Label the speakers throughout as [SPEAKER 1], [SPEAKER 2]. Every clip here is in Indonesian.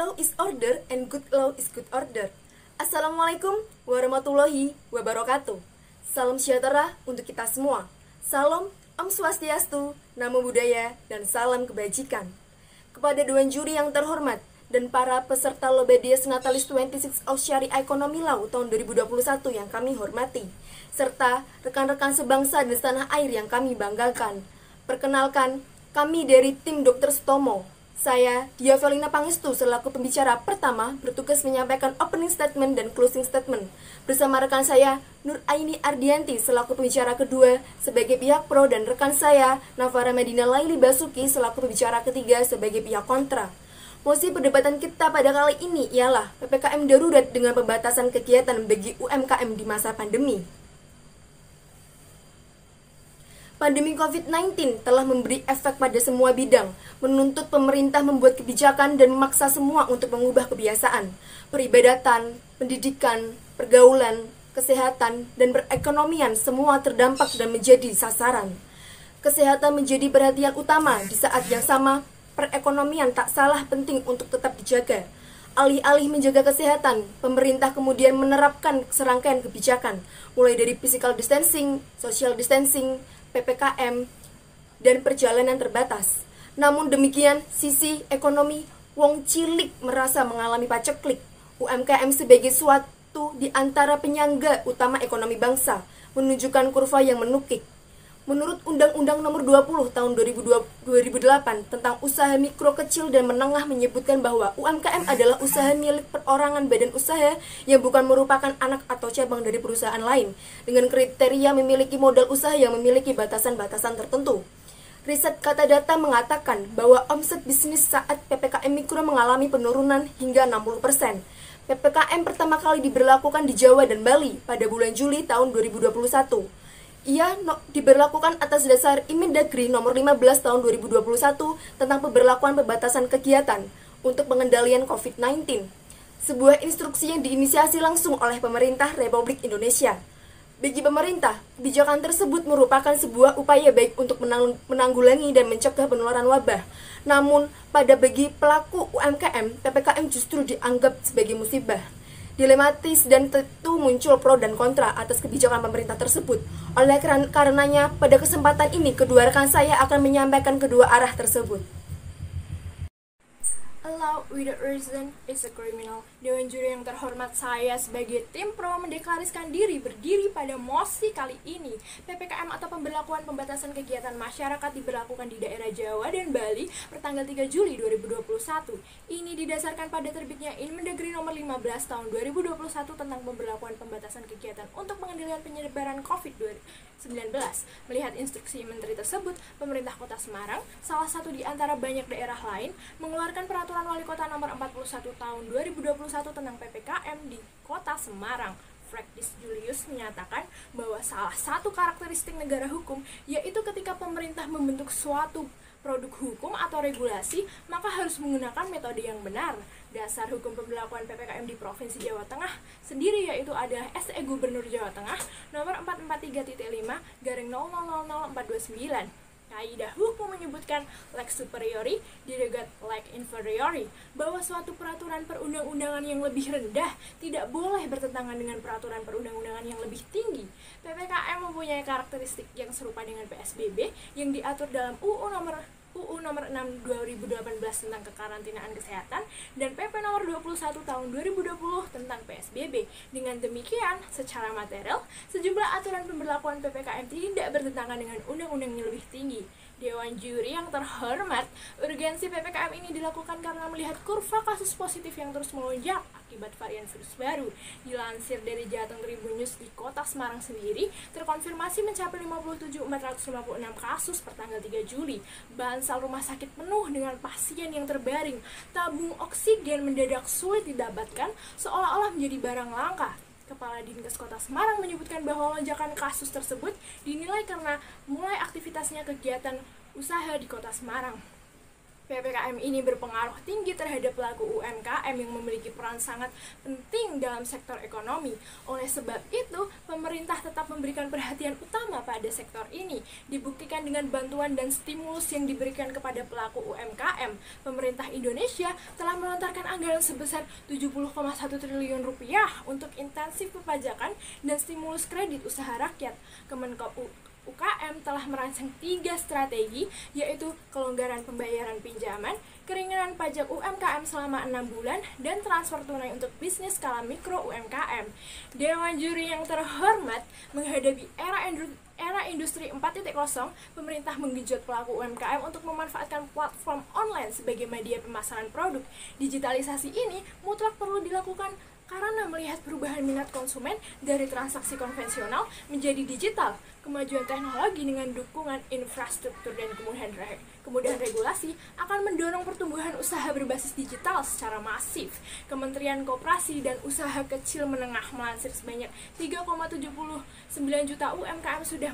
[SPEAKER 1] law is order and good law is good order. Assalamualaikum warahmatullahi wabarakatuh. Salam sejahtera untuk kita semua. Salam Om Swastiastu, Namo Buddhaya, dan salam kebajikan. Kepada Dewan Juri yang terhormat dan para peserta Lobedias Natalis 26 of Syariah Economy Law tahun 2021 yang kami hormati, serta rekan-rekan sebangsa dan setanah air yang kami banggakan. Perkenalkan, kami dari tim Dr. Sutomo. Saya, Dia Velina Pangestu, selaku pembicara pertama, bertugas menyampaikan opening statement dan closing statement. Bersama rekan saya, Nur Aini Ardianti, selaku pembicara kedua sebagai pihak pro, dan rekan saya, Navara Medina Laili Basuki, selaku pembicara ketiga sebagai pihak kontra. Mosi perdebatan kita pada kali ini ialah PPKM darurat dengan pembatasan kegiatan bagi UMKM di masa pandemi. Pandemi COVID-19 telah memberi efek pada semua bidang, menuntut pemerintah membuat kebijakan dan memaksa semua untuk mengubah kebiasaan. Peribadatan, pendidikan, pergaulan, kesehatan, dan perekonomian semua terdampak dan menjadi sasaran. Kesehatan menjadi perhatian utama, di saat yang sama, perekonomian tak salah penting untuk tetap dijaga. Alih-alih menjaga kesehatan, pemerintah kemudian menerapkan serangkaian kebijakan, mulai dari physical distancing, social distancing, PPKM, dan perjalanan terbatas. Namun demikian, sisi ekonomi, wong cilik merasa mengalami paceklik. UMKM sebagai suatu di antara penyangga utama ekonomi bangsa, menunjukkan kurva yang menukik. Menurut Undang-Undang Nomor 20 Tahun 2008 tentang usaha mikro, kecil, dan menengah menyebutkan bahwa UMKM adalah usaha milik perorangan badan usaha yang bukan merupakan anak atau cabang dari perusahaan lain, dengan kriteria memiliki modal usaha yang memiliki batasan-batasan tertentu. Riset Kata Data mengatakan bahwa omset bisnis saat PPKM Mikro mengalami penurunan hingga 60%. PPKM pertama kali diberlakukan di Jawa dan Bali pada bulan Juli tahun 2021. Ia diberlakukan atas dasar Inmendagri nomor 15 tahun 2021 tentang pemberlakuan pembatasan kegiatan untuk pengendalian COVID-19. Sebuah instruksi yang diinisiasi langsung oleh pemerintah Republik Indonesia. Bagi pemerintah, kebijakan tersebut merupakan sebuah upaya baik untuk menanggulangi dan mencegah penularan wabah. Namun, bagi pelaku UMKM, PPKM justru dianggap sebagai musibah. Dilematis dan tentu muncul pro dan kontra atas kebijakan pemerintah tersebut. Oleh karenanya, pada kesempatan ini kedua rekan saya akan menyampaikan kedua arah tersebut.
[SPEAKER 2] A law without reason is a criminal. Dewan Juri yang terhormat, saya sebagai tim pro mendeklarasikan diri berdiri pada mosi kali ini. PPKM atau pemberlakuan pembatasan kegiatan masyarakat diberlakukan di daerah Jawa dan Bali pertanggal 3 Juli 2021. Ini didasarkan pada terbitnya Inmendagri nomor 15 tahun 2021 tentang pemberlakuan pembatasan kegiatan untuk pengendalian penyebaran COVID-19. Melihat instruksi menteri tersebut, pemerintah Kota Semarang, salah satu di antara banyak daerah lain, mengeluarkan peraturan Wali Kota nomor 41 tahun 2021 tentang PPKM di Kota Semarang. Frekdis Julius menyatakan bahwa salah satu karakteristik negara hukum yaitu ketika pemerintah membentuk suatu produk hukum atau regulasi, maka harus menggunakan metode yang benar. Dasar hukum pemberlakuan PPKM di Provinsi Jawa Tengah sendiri yaitu adalah SE Gubernur Jawa Tengah nomor 443.5/000429. Kaidah hukum menyebutkan lex superiori delegat lex inferiori, bahwa suatu peraturan perundang-undangan yang lebih rendah tidak boleh bertentangan dengan peraturan perundang-undangan yang lebih tinggi. PPKM mempunyai karakteristik yang serupa dengan PSBB yang diatur dalam UU nomor 6 2018 tentang kekarantinaan kesehatan dan PP nomor 21 tahun 2020 tentang PSBB. Dengan demikian, secara material, sejumlah aturan pemberlakuan PPKM tidak bertentangan dengan undang-undang yang lebih tinggi. Dewan Juri yang terhormat, urgensi PPKM ini dilakukan karena melihat kurva kasus positif yang terus melonjak akibat varian virus baru. Dilansir dari Jateng Tribun News, di Kota Semarang sendiri terkonfirmasi mencapai 57.456 kasus per tanggal 3 Juli. Bansal rumah sakit penuh dengan pasien yang terbaring. Tabung oksigen mendadak sulit didapatkan, seolah-olah menjadi barang langka. Kepala Dinkes Kota Semarang menyebutkan bahwa lonjakan kasus tersebut dinilai karena mulai aktivitasnya kegiatan usaha di Kota Semarang. PPKM ini berpengaruh tinggi terhadap pelaku UMKM yang memiliki peran sangat penting dalam sektor ekonomi. Oleh sebab itu, pemerintah tetap memberikan perhatian utama pada sektor ini. Dibuktikan dengan bantuan dan stimulus yang diberikan kepada pelaku UMKM. Pemerintah Indonesia telah melontarkan anggaran sebesar 70,1 triliun rupiah untuk intensif perpajakan dan stimulus kredit usaha rakyat. Kemenko UKM telah merancang 3 strategi, yaitu kelonggaran pembayaran pinjaman, keringanan pajak UMKM selama 6 bulan, dan transfer tunai untuk bisnis skala mikro UMKM. Dewan Juri yang terhormat, menghadapi era industri 4.0, pemerintah menggenjot pelaku UMKM untuk memanfaatkan platform online sebagai media pemasaran produk. Digitalisasi ini mutlak perlu dilakukan karena melihat perubahan minat konsumen dari transaksi konvensional menjadi digital. Kemajuan teknologi dengan dukungan infrastruktur dan kemudahan regulasi akan mendorong pertumbuhan usaha berbasis digital secara masif. Kementerian Koperasi dan Usaha Kecil Menengah melansir sebanyak 3,79 juta UMKM sudah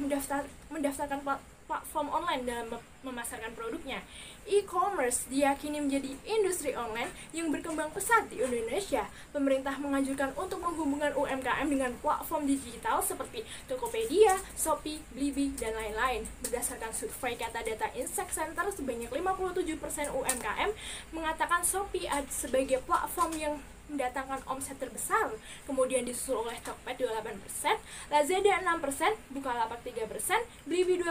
[SPEAKER 2] mendaftarkan platform online dalam memasarkan produknya. E-commerce diyakini menjadi industri online yang berkembang pesat di Indonesia. Pemerintah menganjurkan untuk menghubungkan UMKM dengan platform digital seperti Tokopedia, Shopee, Blibli, dan lain-lain. Berdasarkan survei kata data Insight Center, sebanyak 57% UMKM mengatakan Shopee sebagai platform yang mendatangkan omset terbesar, kemudian disusul oleh Tokped 28%, Lazada 6%, Bukalapak 3%, Blibli 2%,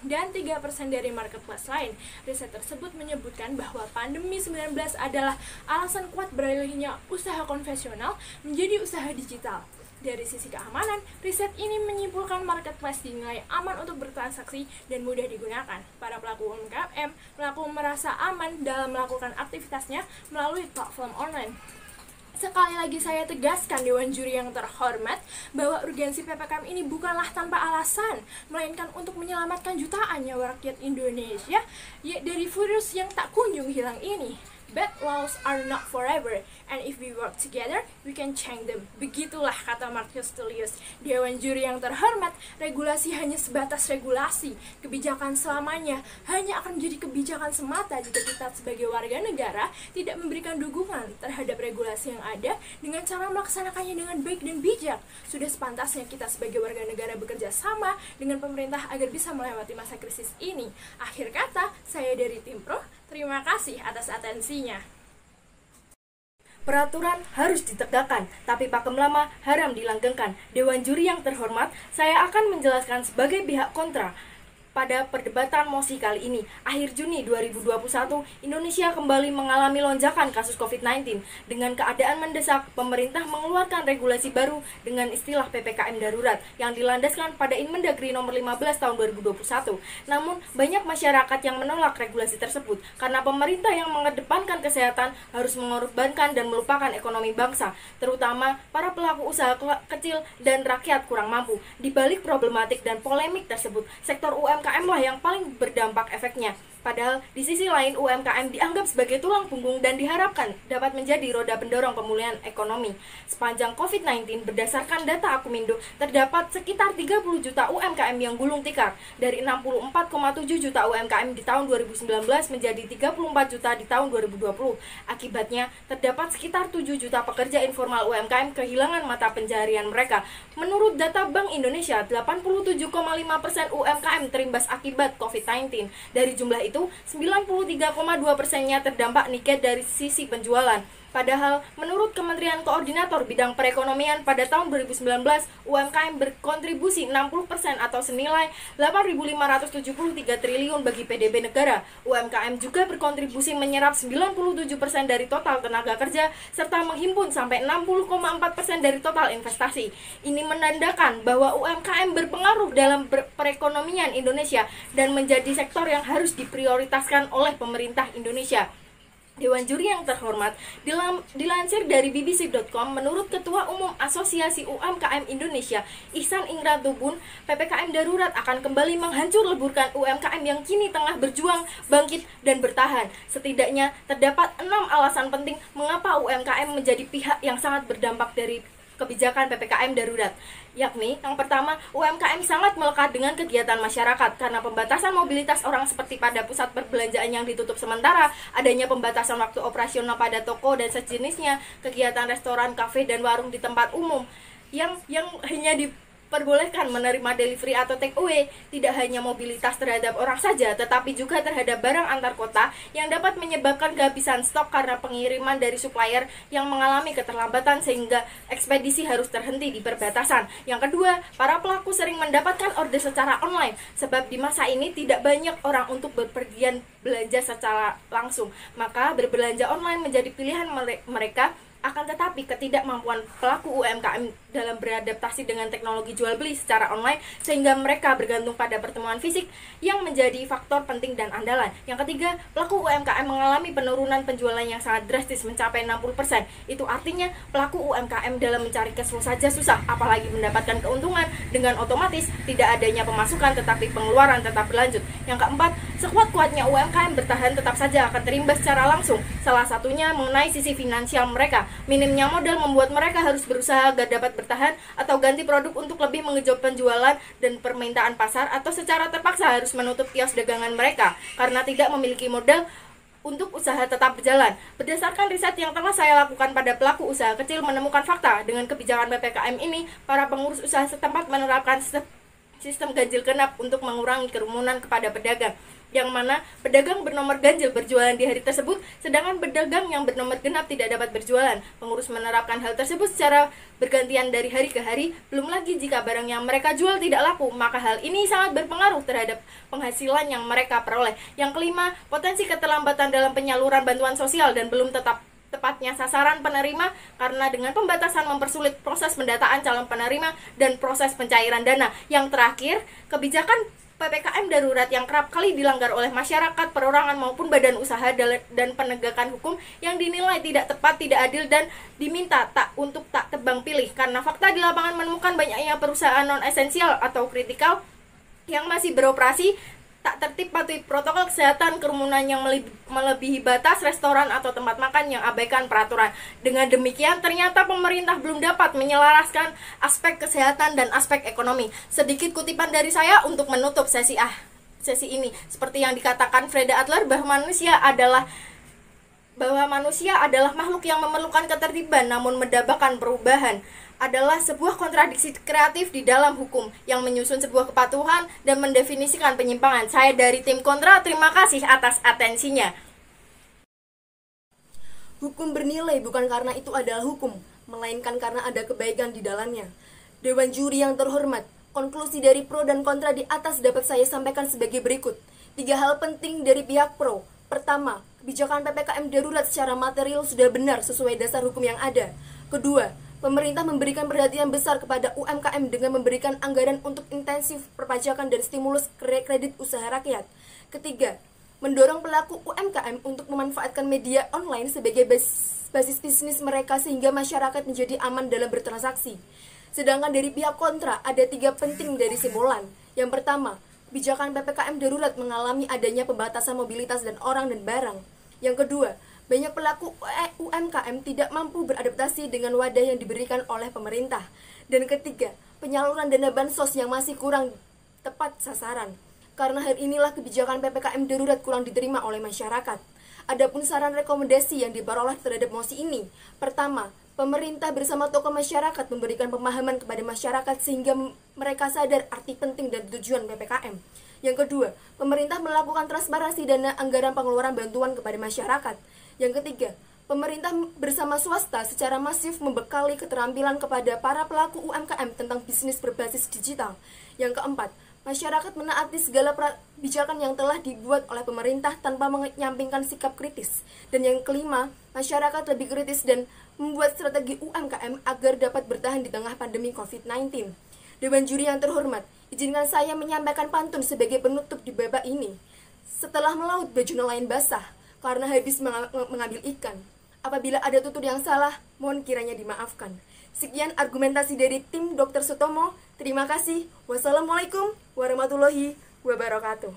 [SPEAKER 2] dan 3% dari marketplace lain. Riset tersebut menyebutkan bahwa pandemi 19 adalah alasan kuat beralihnya usaha konvensional menjadi usaha digital. Dari sisi keamanan, riset ini menyimpulkan marketplace dinilai aman untuk bertransaksi dan mudah digunakan. Para pelaku UMKM merasa aman dalam melakukan aktivitasnya melalui platform online. Sekali lagi saya tegaskan, Dewan Juri yang terhormat, bahwa urgensi PPKM ini bukanlah tanpa alasan, melainkan untuk menyelamatkan jutaan nyawa rakyat Indonesia dari virus yang tak kunjung hilang ini. Bad laws are not forever, and if we work together, we can change them. Begitulah kata Marcus Tullius. Dewan Juri yang terhormat, regulasi hanya sebatas regulasi. Kebijakan selamanya hanya akan menjadi kebijakan semata jika kita sebagai warga negara tidak memberikan dukungan terhadap regulasi yang ada dengan cara melaksanakannya dengan baik dan bijak. Sudah sepantasnya kita sebagai warga negara bekerja sama dengan pemerintah agar bisa melewati masa krisis ini. Akhir kata, saya dari Tim Pro, terima kasih atas atensinya.
[SPEAKER 1] Peraturan harus ditegakkan, tapi pakem lama haram dilanggengkan. Dewan Juri yang terhormat, saya akan menjelaskan sebagai pihak kontra pada perdebatan mosi kali ini. Akhir Juni 2021, Indonesia kembali mengalami lonjakan kasus COVID-19. Dengan keadaan mendesak, pemerintah mengeluarkan regulasi baru dengan istilah PPKM darurat yang dilandaskan pada Inmendagri nomor 15 tahun 2021. Namun, banyak masyarakat yang menolak regulasi tersebut karena pemerintah yang mengedepankan kesehatan harus mengorbankan dan melupakan ekonomi bangsa, terutama para pelaku usaha kecil dan rakyat kurang mampu. Di balik problematik dan polemik tersebut, sektor UMKM lah yang paling berdampak efeknya. Padahal di sisi lain UMKM dianggap sebagai tulang punggung dan diharapkan dapat menjadi roda pendorong pemulihan ekonomi. Sepanjang COVID-19, berdasarkan data Akumindo, terdapat sekitar 30 juta UMKM yang gulung tikar, dari 64,7 juta UMKM di tahun 2019 menjadi 34 juta di tahun 2020. Akibatnya, terdapat sekitar 7 juta pekerja informal UMKM kehilangan mata pencaharian mereka. Menurut data Bank Indonesia, 87,5% UMKM terimbas akibat COVID-19. Dari jumlah itu, 93,2%-nya terdampak negatif dari sisi penjualan. Padahal, menurut Kementerian Koordinator Bidang Perekonomian, pada tahun 2019, UMKM berkontribusi 60% atau senilai 8.573 triliun bagi PDB negara. UMKM juga berkontribusi menyerap 97% dari total tenaga kerja, serta menghimpun sampai 60,4% dari total investasi. Ini menandakan bahwa UMKM berpengaruh dalam perekonomian Indonesia dan menjadi sektor yang harus diprioritaskan oleh pemerintah Indonesia. Dewan Juri yang terhormat, dilansir dari bbc.com, menurut Ketua Umum Asosiasi UMKM Indonesia, Ihsan Ingratubun, PPKM darurat akan kembali menghancur leburkan UMKM yang kini tengah berjuang, bangkit, dan bertahan. Setidaknya terdapat 6 alasan penting mengapa UMKM menjadi pihak yang sangat berdampak dari kebijakan PPKM darurat. Yakni, yang pertama, UMKM sangat melekat dengan kegiatan masyarakat karena pembatasan mobilitas orang seperti pada pusat perbelanjaan yang ditutup sementara, adanya pembatasan waktu operasional pada toko dan sejenisnya, kegiatan restoran, kafe, dan warung di tempat umum yang hanya diperbolehkan menerima delivery atau take away. Tidak hanya mobilitas terhadap orang saja, tetapi juga terhadap barang antar kota yang dapat menyebabkan kehabisan stok karena pengiriman dari supplier yang mengalami keterlambatan sehingga ekspedisi harus terhenti di perbatasan. Yang kedua, para pelaku sering mendapatkan order secara online sebab di masa ini tidak banyak orang untuk berpergian belanja secara langsung. Maka berbelanja online menjadi pilihan mereka. Akan tetapi ketidakmampuan pelaku UMKM dalam beradaptasi dengan teknologi jual beli secara online sehingga mereka bergantung pada pertemuan fisik yang menjadi faktor penting dan andalan. Yang ketiga, pelaku UMKM mengalami penurunan penjualan yang sangat drastis mencapai 60%. Itu artinya pelaku UMKM dalam mencari cash flow saja susah, apalagi mendapatkan keuntungan. Dengan otomatis tidak adanya pemasukan tetapi pengeluaran tetap berlanjut. Yang keempat, sekuat-kuatnya UMKM bertahan tetap saja akan terimbas secara langsung. Salah satunya mengenai sisi finansial mereka. Minimnya modal membuat mereka harus berusaha agar dapat bertahan atau ganti produk untuk lebih mengejut penjualan dan permintaan pasar, atau secara terpaksa harus menutup kios dagangan mereka karena tidak memiliki modal untuk usaha tetap berjalan. Berdasarkan riset yang telah saya lakukan pada pelaku usaha kecil menemukan fakta dengan kebijakan PPKM ini, para pengurus usaha setempat menerapkan sistem ganjil genap untuk mengurangi kerumunan kepada pedagang, yang mana pedagang bernomor ganjil berjualan di hari tersebut, sedangkan pedagang yang bernomor genap tidak dapat berjualan. Pengurus menerapkan hal tersebut secara bergantian dari hari ke hari. Belum lagi jika barang yang mereka jual tidak laku, maka hal ini sangat berpengaruh terhadap penghasilan yang mereka peroleh. Yang kelima, potensi keterlambatan dalam penyaluran bantuan sosial dan belum tepatnya sasaran penerima karena dengan pembatasan mempersulit proses pendataan calon penerima dan proses pencairan dana. Yang terakhir, kebijakan PPKM darurat yang kerap kali dilanggar oleh masyarakat, perorangan maupun badan usaha dan penegakan hukum yang dinilai tidak tepat, tidak adil, dan diminta untuk tak tebang pilih. Karena fakta di lapangan menemukan banyaknya perusahaan non-esensial atau kritikal yang masih beroperasi tak tertib patuhi protokol kesehatan, kerumunan yang melebihi batas, restoran atau tempat makan yang abaikan peraturan. Dengan demikian, ternyata pemerintah belum dapat menyelaraskan aspek kesehatan dan aspek ekonomi. Sedikit kutipan dari saya untuk menutup sesi ini. Seperti yang dikatakan Freda Adler bahwa manusia adalah makhluk yang memerlukan ketertiban namun mendambakan perubahan, adalah sebuah kontradiksi kreatif di dalam hukum yang menyusun sebuah kepatuhan dan mendefinisikan penyimpangan. Saya dari tim Kontra, terima kasih atas atensinya.
[SPEAKER 3] Hukum bernilai bukan karena itu adalah hukum, melainkan karena ada kebaikan di dalamnya. Dewan juri yang terhormat, konklusi dari pro dan kontra di atas dapat saya sampaikan sebagai berikut. 3 hal penting dari pihak pro. Pertama, kebijakan PPKM darurat secara material sudah benar sesuai dasar hukum yang ada. Kedua, pemerintah memberikan perhatian besar kepada UMKM dengan memberikan anggaran untuk intensif perpajakan dan stimulus kredit usaha rakyat. Ketiga, mendorong pelaku UMKM untuk memanfaatkan media online sebagai basis bisnis mereka sehingga masyarakat menjadi aman dalam bertransaksi. Sedangkan dari pihak kontra, ada 3 penting dari simbolan. Yang pertama, kebijakan PPKM darurat mengalami adanya pembatasan mobilitas dan orang dan barang. Yang kedua, banyak pelaku UMKM tidak mampu beradaptasi dengan wadah yang diberikan oleh pemerintah. Dan ketiga, penyaluran dana bansos yang masih kurang tepat sasaran. Karena hal inilah kebijakan PPKM darurat kurang diterima oleh masyarakat. Adapun saran rekomendasi yang diperoleh terhadap mosi ini. Pertama, pemerintah bersama tokoh masyarakat memberikan pemahaman kepada masyarakat sehingga mereka sadar arti penting dan tujuan PPKM. Yang kedua, pemerintah melakukan transparansi dana anggaran pengeluaran bantuan kepada masyarakat. Yang ketiga, pemerintah bersama swasta secara masif membekali keterampilan kepada para pelaku UMKM tentang bisnis berbasis digital. Yang keempat, masyarakat menaati segala kebijakan yang telah dibuat oleh pemerintah tanpa menyampingkan sikap kritis. Dan yang kelima, masyarakat lebih kritis dan membuat strategi UMKM agar dapat bertahan di tengah pandemi COVID-19. Dewan juri yang terhormat, izinkan saya menyampaikan pantun sebagai penutup di babak ini. Setelah melaut, baju nelayan basah karena habis mengambil ikan. Apabila ada tutur yang salah, mohon kiranya dimaafkan. Sekian argumentasi dari tim Dr. Sutomo. Terima kasih. Wassalamualaikum warahmatullahi wabarakatuh.